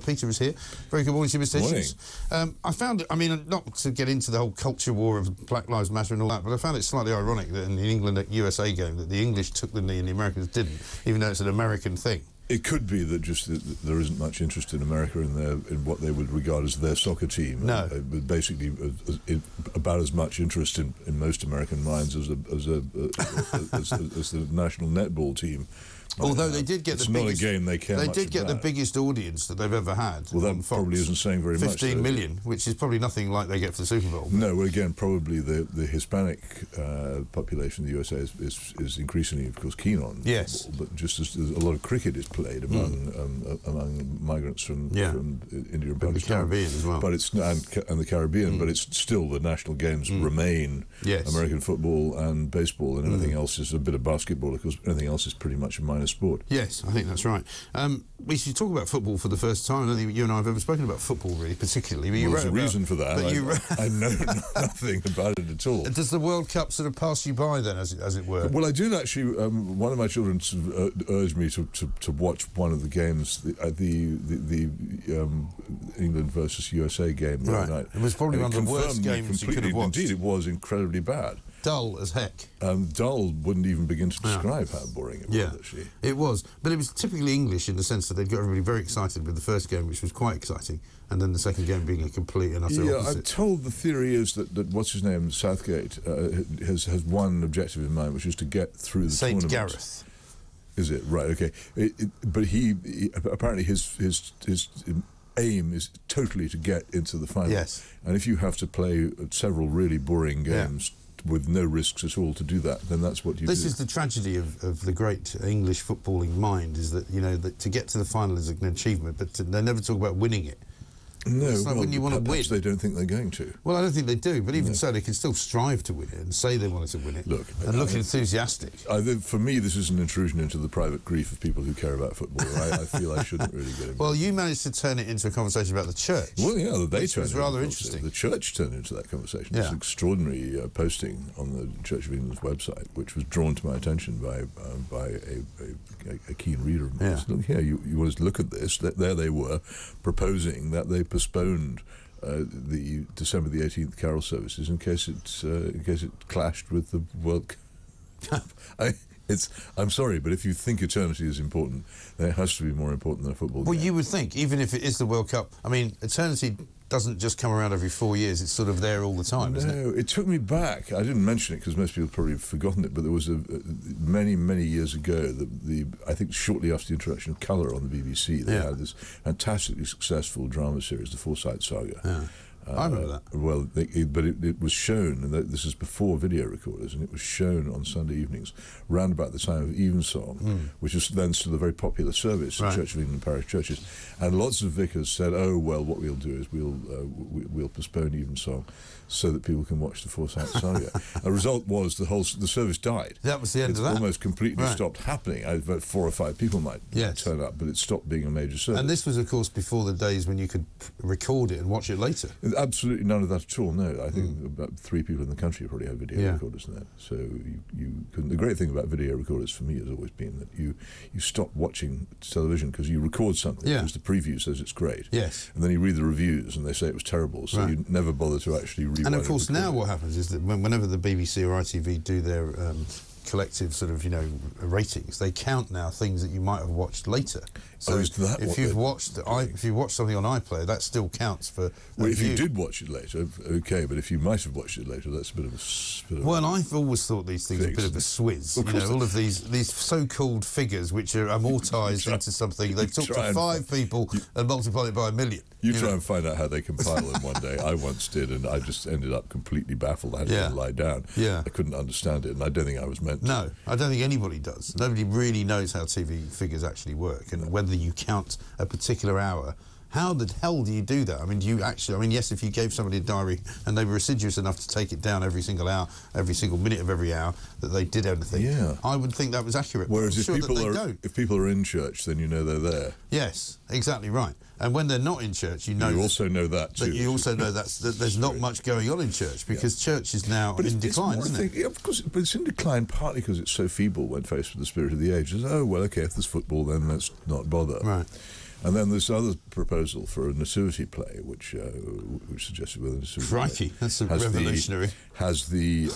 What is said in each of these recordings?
Peter is here. Very good morning to you, Mr. Hitchens. I found, I mean, not to get into the whole culture war of Black Lives Matter and all that, but I found it slightly ironic that in the England-USA game that the English took the knee and the Americans didn't, even though it's an American thing. It could be that just there isn't much interest in America in what they would regard as their soccer team. No. Basically, about as much interest in most American minds as the national netball team. Although they did get the biggest, not a game they care much about. They did get the biggest audience that they've ever had. Well, that probably isn't saying very much. 15 million, which is probably nothing like they get for the Super Bowl. No, well, again, probably the Hispanic population of the USA is increasingly, of course, keen on football. But just as a lot of cricket is played among migrants from India and Pakistan, the Caribbean as well. But it's and the Caribbean, but it's still the national games remain American football and baseball, and anything else is a bit of basketball. Of course, anything else is pretty much a minor sport. Yes, I think that's right. We should talk about football for the first time. I don't think you and I have ever spoken about football really particularly. But there's a reason for that. I know nothing about it at all. Does the World Cup sort of pass you by then, as it were? Well, I did actually. One of my children urged me to watch one of the games, the England versus USA game the other night. It was probably one of the worst games you could have watched. Indeed, it was incredibly bad. Dull as heck. Dull wouldn't even begin to describe how boring it was, actually. It was. But it was typically English in the sense that they'd got everybody very excited with the first game, which was quite exciting, and then the second game being a complete and utter opposite. I'm told the theory is that what's-his-name, Southgate, has one objective in mind, which is to get through the tournament. St. Gareth. Is it? Right, OK. But he apparently his aim is totally to get into the final. Yes. And if you have to play several really boring games with no risks at all to do that, then that's what you do. This is the tragedy of the great English footballing mind, is that, you know, that to get to the final is an achievement, but they never talk about winning it. No, it's like when you want to win. They don't think they're going to. Well, I don't think they do, but even so, they can still strive to win it and say they wanted to win it. Look enthusiastic. For me, this is an intrusion into the private grief of people who care about football. I feel I shouldn't really get involved. Well, you managed to turn it into a conversation about the church. Well, yeah, they turned it rather interesting. The church turned into that conversation. It's an extraordinary posting on the Church of England's website, which was drawn to my attention by a keen reader of mine. Look here, you want to look at this. There they were, proposing that they postponed the December the 18th carol services in case it clashed with the World Cup. I'm sorry, but if you think eternity is important, then it has to be more important than a football game. Well, you would think, even if it is the World Cup. I mean, eternity doesn't just come around every 4 years. It's sort of there all the time, isn't it? No, it took me back. I didn't mention it because most people probably have forgotten it, but there was many years ago, I think shortly after the introduction of colour on the BBC, they had this fantastically successful drama series, The Forsyte Saga. Yeah. I remember that. Well, but it was shown, and this is before video recorders, and it was shown on Sunday evenings, round about the time of Evensong, which is then still a very popular service in Church of England parish churches. And lots of vicars said, "Oh well, what we'll do is we'll postpone Evensong so that people can watch the Forsyte Saga." The result was the service died. That was the end of that. It almost completely stopped happening. About 4 or 5 people might turn up, but it stopped being a major service. And this was, of course, before the days when you could record it and watch it later. Absolutely none of that at all. No, I think about 3 people in the country probably have video recorders now. So you couldn't. The great thing about video recorders for me has always been that you stop watching television because you record something because the preview says it's great. Yes. And then you read the reviews and they say it was terrible. So you never bother to actually read. And of course, now what happens is that whenever the BBC or ITV do their collective sort of, ratings, they count now things that you might have watched later. So if you've watched something on iPlayer, that still counts for. Well, if you did watch it later, okay, but if you might have watched it later, that's a bit of a. Well, I've always thought these things are a bit of a swizz. All of these so-called figures which are amortised into something. They've talked to 5 people and multiplied it by 1 million. You try and find out how they compile them one day. I once did, and I just ended up completely baffled. I had to lie down. Yeah. I couldn't understand it, and I don't think I was meant to. No, I don't think anybody does. Nobody really knows how TV figures actually work, and whether you count a particular hour. How the hell do you do that? I mean, do you actually... I mean, yes, if you gave somebody a diary and they were assiduous enough to take it down every single hour, every single minute of every hour, that they did anything, I would think that was accurate. Whereas if people are in church, then you know they're there. Yes, exactly right. And when they're not in church, you know... You also know that, too. But you also know that there's not much going on in church, because church is now in decline, isn't it? Yeah, of course, but it's in decline partly because it's so feeble when faced with the spirit of the age. It's, oh, well, OK, if there's football, then let's not bother. Right. And then this other proposal for a nativity play, which suggested whether nativity Crikey, play that's revolutionary. Has the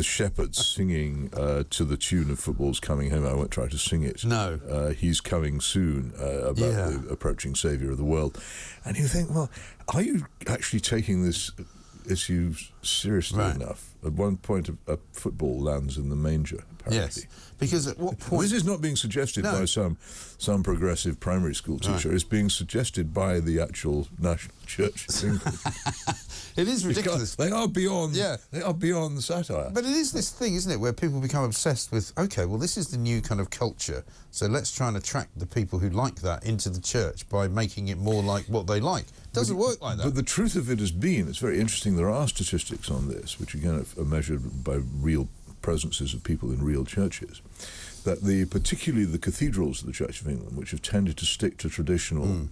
shepherds singing to the tune of Football's Coming Home. I won't try to sing it. No. He's coming soon, about the approaching saviour of the world. And you think, well, are you actually taking this issue seriously enough? At one point, a football lands in the manger, apparently. Yes, because at what point... This is not being suggested by some progressive primary school teacher. It's being suggested by the actual National Church of England. It is ridiculous. They are beyond. They are beyond satire. But it is this thing, isn't it, where people become obsessed with, okay, well, this is the new kind of culture, so let's try and attract the people who like that into the church by making it more like what they like. It doesn't work like that. But the truth of it has been, it's very interesting, there are statistics on this, which again are measured by real presences of people in real churches, that particularly the cathedrals of the Church of England, which have tended to stick to traditional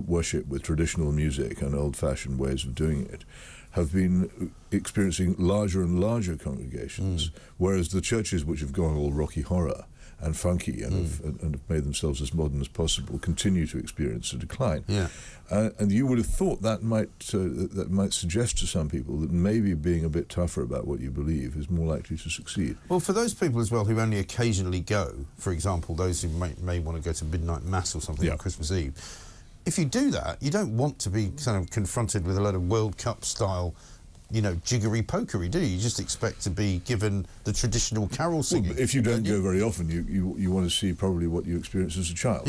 worship with traditional music and old-fashioned ways of doing it, have been experiencing larger and larger congregations, whereas the churches which have gone all Rocky Horror and funky and have made themselves as modern as possible continue to experience a decline. And you would have thought that might suggest to some people that maybe being a bit tougher about what you believe is more likely to succeed. Well, for those people as well who only occasionally go, for example, those who may want to go to midnight mass or something on Christmas Eve, if you do that, you don't want to be kind of confronted with a lot of World Cup style, jiggery pokery, do you? You just expect to be given the traditional carol singing. Well, if you don't go very often, you want to see probably what you experienced as a child,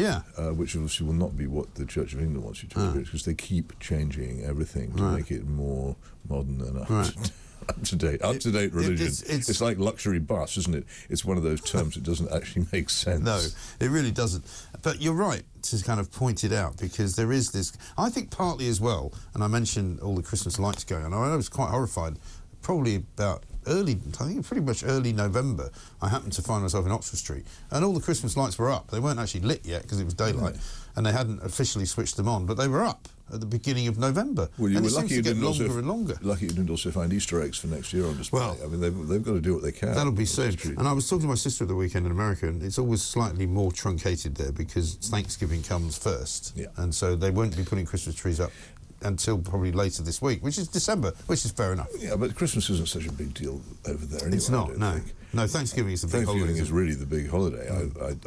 which obviously will not be what the Church of England wants you to experience, because they keep changing everything to make it more modern and up-to-date religion. It's like luxury bus, isn't it? It's one of those terms that doesn't actually make sense. No, it really doesn't. But you're right to kind of point it out, because there is this... I think partly as well, and I mentioned all the Christmas lights going on, I was quite horrified, probably about pretty much early November, I happened to find myself in Oxford Street, and all the Christmas lights were up. They weren't actually lit yet because it was daylight, and they hadn't officially switched them on, but they were up at the beginning of November. Well, you were lucky you didn't also find Easter eggs for next year on display. Well, I mean, they've got to do what they can. That'll be soon. And I was talking to my sister at the weekend in America, and it's always slightly more truncated there because Thanksgiving comes first, and so they won't be putting Christmas trees up until probably later this week, which is December, which is fair enough. Yeah, but Christmas isn't such a big deal over there anyway. It's not, no. No, Thanksgiving is the big holiday. Thanksgiving is really the big holiday.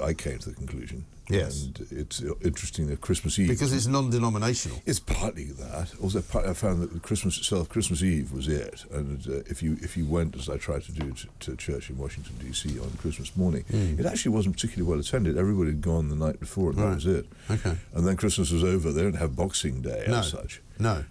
I came to the conclusion. Yes. And it's interesting that Christmas Eve... Because it's non-denominational. It's partly that. Also, I found that Christmas itself, Christmas Eve was it. And if you went, as I tried to do, to church in Washington, D.C. on Christmas morning, it actually wasn't particularly well attended. Everybody had gone the night before, and that was it. Okay. And then Christmas was over. They don't have Boxing Day as such. No.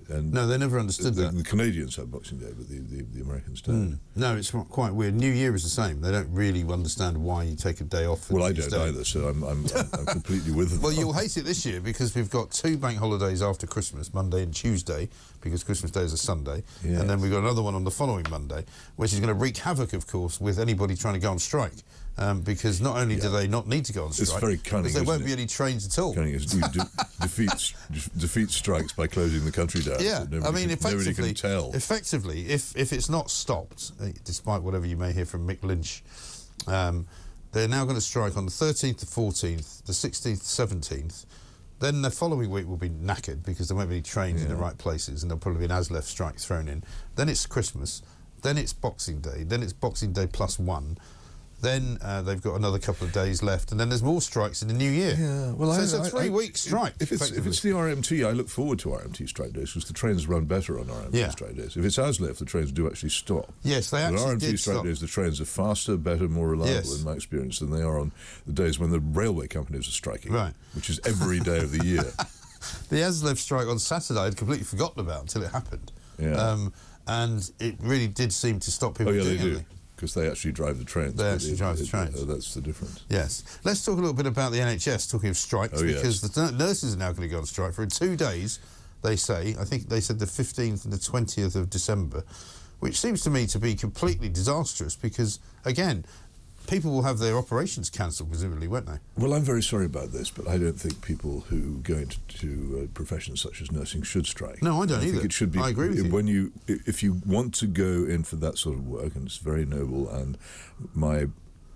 No, they never understood that. The Canadians have Boxing Day, but the Americans don't. No, it's quite weird. New Year is the same. They don't really understand why you take a day off. Well, I don't either, so I'm completely with them. Well, you'll hate it this year because we've got 2 bank holidays after Christmas, Monday and Tuesday, because Christmas Day is a Sunday, and then we've got another one on the following Monday, which is going to wreak havoc, of course, with anybody trying to go on strike. Because not only do they not need to go on strike, it's very cunning, there won't be any trains at all. Cunning is defeat strikes by closing the country down. Yeah, So nobody can tell. Effectively, if it's not stopped, despite whatever you may hear from Mick Lynch, they're now going to strike on the 13th, the 14th, the 16th, 17th. Then the following week will be knackered because there won't be any trains in the right places, and there'll probably be an ASLEF strike thrown in. Then it's Christmas, then it's Boxing Day, then it's Boxing Day +1. Then they've got another couple of days left, and then there's more strikes in the new year. Yeah, well, so it's a 3-week strike. If it's the RMT, I look forward to RMT strike days because the trains run better on RMT strike days. If it's ASLEF, the trains do actually stop. Yes, they actually RMT did strike stop. days, the trains are faster, better, more reliable in my experience than they are on the days when the railway companies are striking, which is every day of the year. The ASLEF strike on Saturday I'd completely forgotten about until it happened. Yeah. And it really did seem to stop people doing they do. Because they actually drive the trains. They actually drive the trains. That's the difference. Yes. Let's talk a little bit about the NHS, talking of strikes, because the nurses are now going to go on strike for 2 days, they say. I think they said the 15th and the 20th of December, which seems to me to be completely disastrous because, again, people will have their operations cancelled, presumably, won't they? Well, I'm very sorry about this, but I don't think people who go into professions such as nursing should strike. No, I don't either. I think it should be. I agree with you. If you want to go in for that sort of work, and it's very noble, and my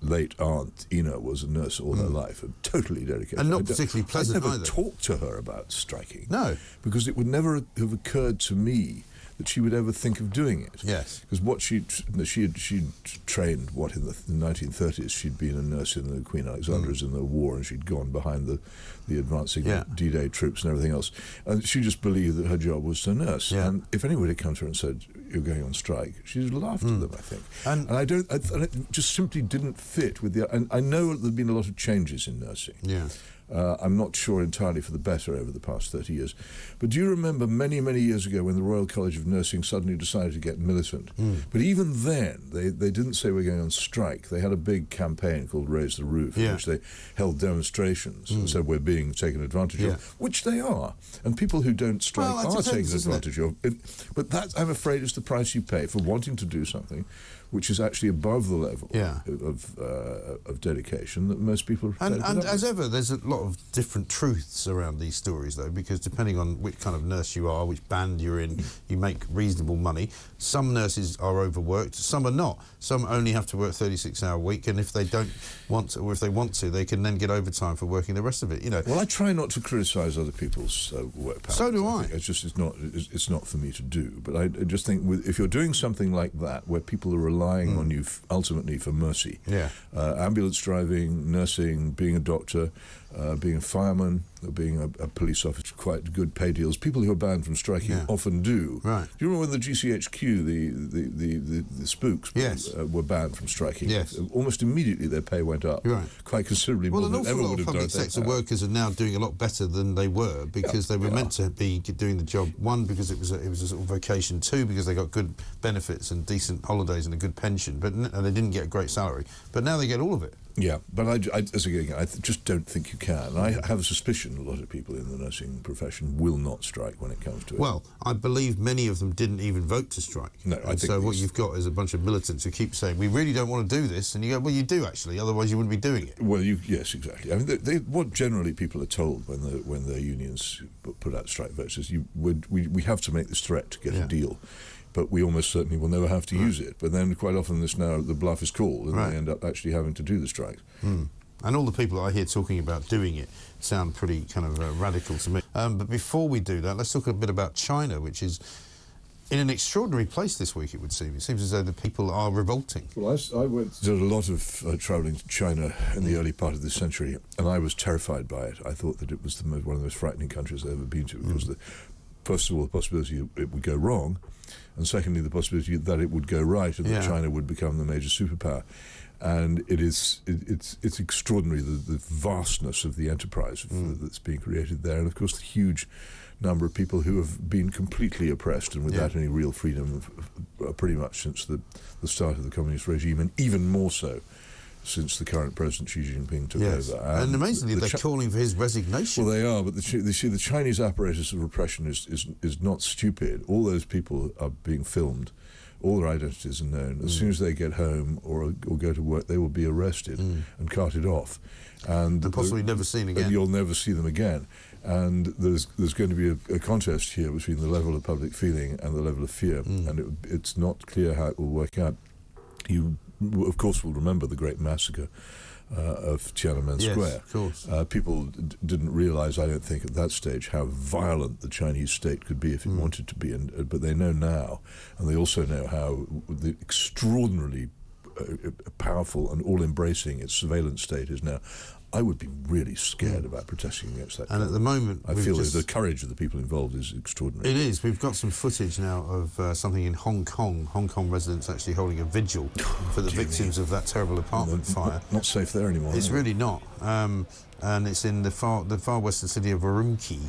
late aunt Ina was a nurse all her life, and totally dedicated. And not particularly pleasant I never either. talked to her about striking. No. Because it would never have occurred to me that she would ever think of doing it. Yes. Because what she'd trained, what, in the 1930s, she'd been a nurse in the Queen Alexandra's in the war, and she'd gone behind the advancing D-Day troops and everything else. And she just believed that her job was to nurse. Yeah. And if anybody had come to her and said, "You're going on strike," she'd laughed at them, I think. And it just simply didn't fit with the... And I know there've been a lot of changes in nursing. Yeah. I'm not sure entirely for the better over the past 30 years. But do you remember many, many years ago when the Royal College of Nursing suddenly decided to get militant? But even then, they didn't say we're going on strike. They had a big campaign called Raise the Roof, in which they held demonstrations and said we're being taken advantage of, which they are. And people who don't strike are taken advantage of. But that, I'm afraid, is the price you pay for wanting to do something which is actually above the level of dedication that most people are prepared to put up with. As ever, there's a lot of different truths around these stories, though, because depending on which kind of nurse you are, which band you're in, you make reasonable money. Some nurses are overworked, some are not. Some only have to work 36-hour week, and if they don't want to, or if they want to, they can then get overtime for working the rest of it, you know. Well, I try not to criticise other people's work patterns. So do I. It's just it's not for me to do. But I just think if you're doing something like that, where people are relying on you ultimately for mercy, ambulance driving, nursing, being a doctor, being a fireman, being a police officer, quite good pay deals. People who are banned from striking often do. Right. Do you remember when the GCHQ, the spooks, were banned from striking? Yes. Almost immediately their pay went up, quite considerably more than ever would have done. Public sector workers are now doing a lot better than they were, because they were meant to be doing the job, one, because it was a sort of vocation, two, because they got good benefits and decent holidays and a good pension, and they didn't get a great salary. But now they get all of it. Yeah, but I just don't think you can. I have a suspicion a lot of people in the nursing profession will not strike when it comes to it. Well, I believe many of them didn't even vote to strike. No, I think so what you've got is a bunch of militants who keep saying, we really don't want to do this, and you go, well, you do actually, otherwise you wouldn't be doing it. Well, yes, exactly. I mean, what generally people are told when their unions put out strike votes is, we have to make this threat to get a deal, but we almost certainly will never have to use it. But then quite often the bluff is called, and they end up actually having to do the strikes. And all the people that I hear talking about doing it sound pretty kind of radical to me. But before we do that, let's talk a bit about China, which is in an extraordinary place this week, it would seem. It seems as though the people are revolting. Well, I did a lot of travelling to China in the early part of this century, and I was terrified by it. I thought that it was one of the most frightening countries I've ever been to, because first of all, the possibility it would go wrong, and secondly, the possibility that it would go right and that China would become the major superpower. And it's extraordinary, the vastness of the enterprise that's being created there, and of course the huge number of people who have been completely oppressed and without any real freedom pretty much since the start of the communist regime, and even more so since the current President Xi Jinping took over. And amazingly, they're calling for his resignation. Well, they are, but the Chinese apparatus of repression is not stupid. All those people are being filmed. All their identities are known. As soon as they get home or go to work, they will be arrested and carted off. And possibly never seen again. And you'll never see them again. And there's going to be a contest here between the level of public feeling and the level of fear. And it's not clear how it will work out. You, of course, will remember the great massacre of Tiananmen Square. Of course. People didn't realise, I don't think, at that stage how violent the Chinese state could be if it wanted to be, but they know now, and they also know how the extraordinarily powerful and all-embracing its surveillance state is now. I would be really scared about protesting against that. And at the moment, I feel that the courage of the people involved is extraordinary. It is. We've got some footage now of something in Hong Kong. Hong Kong residents actually holding a vigil for the victims of that terrible apartment fire. Not safe there anymore. It's really not. And it's in the far western city of Urumqi,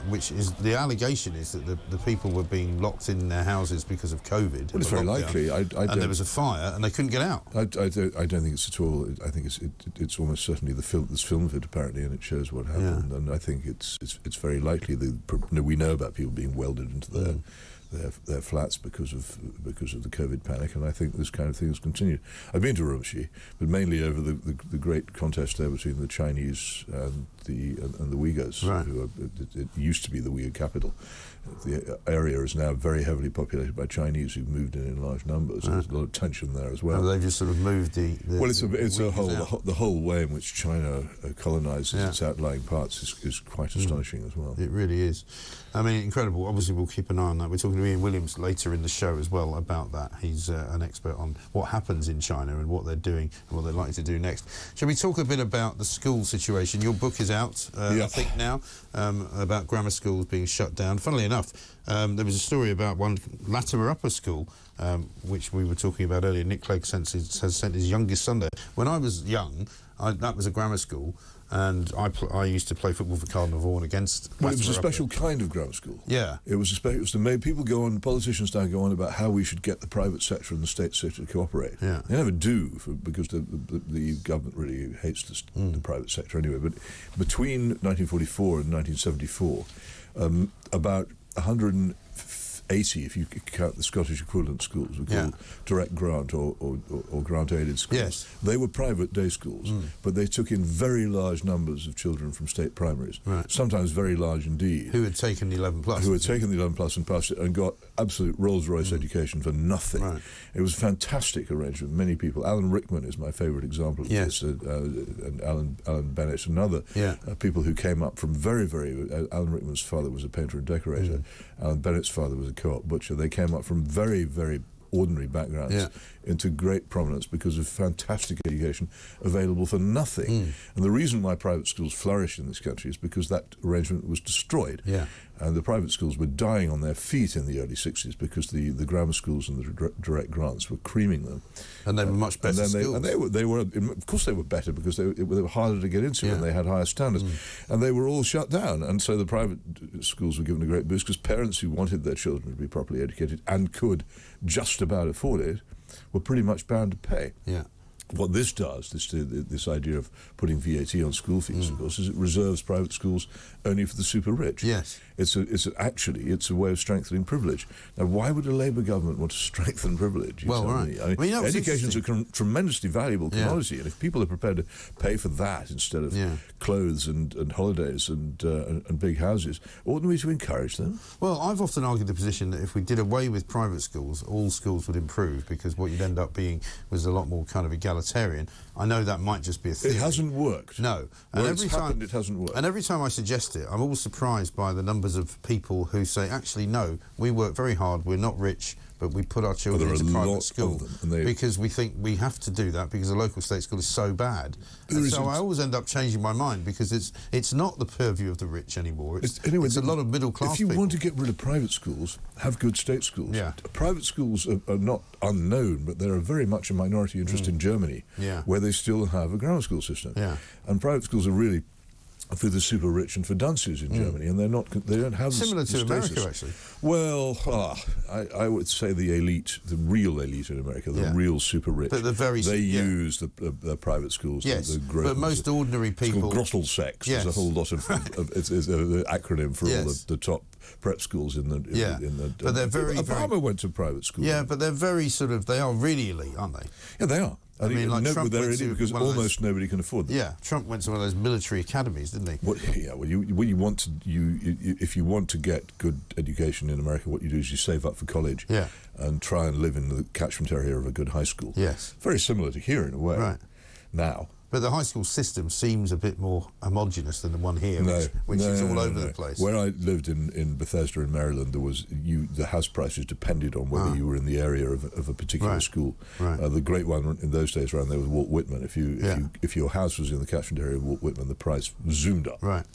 which is, the allegation is that the people were being locked in their houses because of COVID. Well, it's very likely. And there was a fire and they couldn't get out. I don't think it's at all. I think it's almost certainly there's film of it apparently, and it shows what happened. And I think it's very likely we know about people being welded into their flats because of the COVID panic, and I think this kind of thing has continued. I've been to Urumqi, but mainly over the great contest there between the Chinese and the Uyghurs. Right. It used to be the Uyghur capital. The area is now very heavily populated by Chinese who've moved in large numbers. Right. There's a lot of tension there as well. And they've just sort of moved the whole way in which China colonizes its outlying parts is quite astonishing as well. It really is. I mean, incredible. Obviously, we'll keep an eye on that. We're talking to Ian Williams later in the show as well about that. He's an expert on what happens in China and what they're doing and what they're likely to do next. Shall we talk a bit about the school situation? Your book is out, I think, now, about grammar schools being shut down. Funnily enough, there was a story about one Latimer Upper School, which we were talking about earlier. Nick Clegg has sent his youngest son there. When I was young, that was a grammar school, and I used to play football for Cardinal Vaughan against. Well, it was a special kind of grammar school. Yeah, it was to make people go on. Politicians now go on about how we should get the private sector and the state sector to cooperate. Yeah, they never do because the government really hates the private sector anyway. But between 1944 and 1974, about 180, if you count the Scottish equivalent schools, we call direct grant or grant-aided schools. Yes. They were private day schools, but they took in very large numbers of children from state primaries, sometimes very large indeed. Who had taken the 11 plus. Who had taken the 11 plus and passed it and got absolute Rolls-Royce education for nothing. Right. It was a fantastic arrangement. Many people, Alan Rickman is my favourite example of this, and Alan Bennett and other people who came up from Alan Rickman's father was a painter and decorator. Alan Bennett's father was a co-op butcher. They came up from very, very ordinary backgrounds into great prominence because of fantastic education available for nothing. And the reason why private schools flourish in this country is because that arrangement was destroyed. And the private schools were dying on their feet in the early 60s because the grammar schools and the direct grants were creaming them. And they were much better schools. And they were, of course they were better because they were harder to get into and they had higher standards. And they were all shut down. And so the private schools were given a great boost because parents who wanted their children to be properly educated and could just about afford it were pretty much bound to pay. What this does, this idea of putting VAT on school fees, of course, is it reserves private schools only for the super rich. It's a way of strengthening privilege. Now, why would a Labour government want to strengthen privilege? Education is a tremendously valuable commodity, and if people are prepared to pay for that instead of clothes and holidays and big houses, oughtn't we to encourage them? Well, I've often argued the position that if we did away with private schools, all schools would improve because what you'd end up being was a lot more kind of egalitarian. I know that might just be a theory. It hasn't worked. No. And every time it hasn't worked. And every time I suggest it, I'm always surprised by the numbers of people who say, actually, no, we work very hard, we're not rich, but we put our children into private school because we think we have to do that because the local state school is so bad. And so I always end up changing my mind because it's not the purview of the rich anymore. It's a lot of middle class people. If you want to get rid of private schools, have good state schools. Private schools are not unknown, but they're very much a minority interest in Germany, where they still have a grammar school system. And private schools are really for the super rich and for dunces in Germany, and they don't have similar the to America, actually. Well, I would say the elite, the real elite in America, the real super rich. But use the private schools. But most ordinary people. It's called Grottelsex. There's a whole lot of it's an acronym for all the top prep schools in the. But they're Obama went to private school. Yeah, but they're very they are really elite, aren't they? Yeah, they are. I mean, like Trump went to because almost nobody can afford them. Yeah, Trump went to one of those military academies, didn't he? If you want to get good education in America, what you do is you save up for college and try and live in the catchment area of a good high school. Yes. Very similar to here in a way. Right. Now. But the high school system seems a bit more homogenous than the one here, which is all over the place. Where I lived in Bethesda in Maryland, the house prices depended on whether you were in the area of a particular school. The great one in those days around there was Walt Whitman. If your house was in the catchment area of Walt Whitman, the price zoomed up. Right.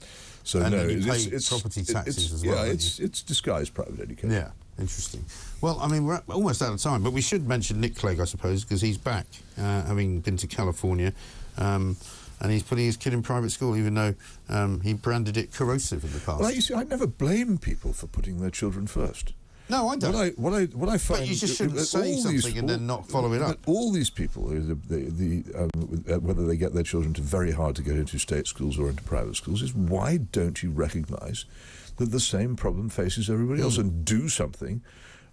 So and then you pay property taxes as well. Yeah, it's disguised private education. Yeah. Interesting. Well, I mean, we're almost out of time, but we should mention Nick Clegg, I suppose, because he's back, having been to California, and he's putting his kid in private school, even though he branded it corrosive in the past. Well, you see, I never blame people for putting their children first. No, I don't. What I find, but you just shouldn't say something and then not follow it up. But all these people, whether they get their children to very hard to get into state schools or into private schools, is why don't you recognise that the same problem faces everybody else and do something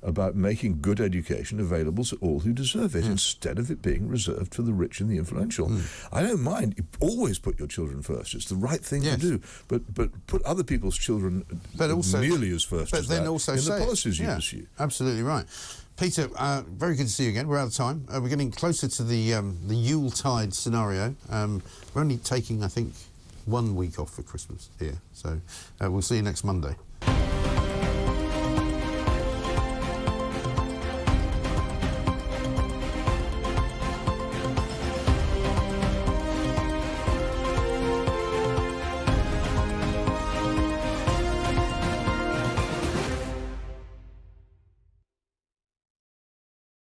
about making good education available to all who deserve it, instead of it being reserved for the rich and the influential. I don't mind. You always put your children first. It's the right thing to do. But put other people's children nearly as first as that also in the policies you pursue. Absolutely right. Peter, very good to see you again. We're out of time. We're getting closer to the Yuletide scenario. We're only taking, I think, 1 week off for Christmas here. So we'll see you next Monday.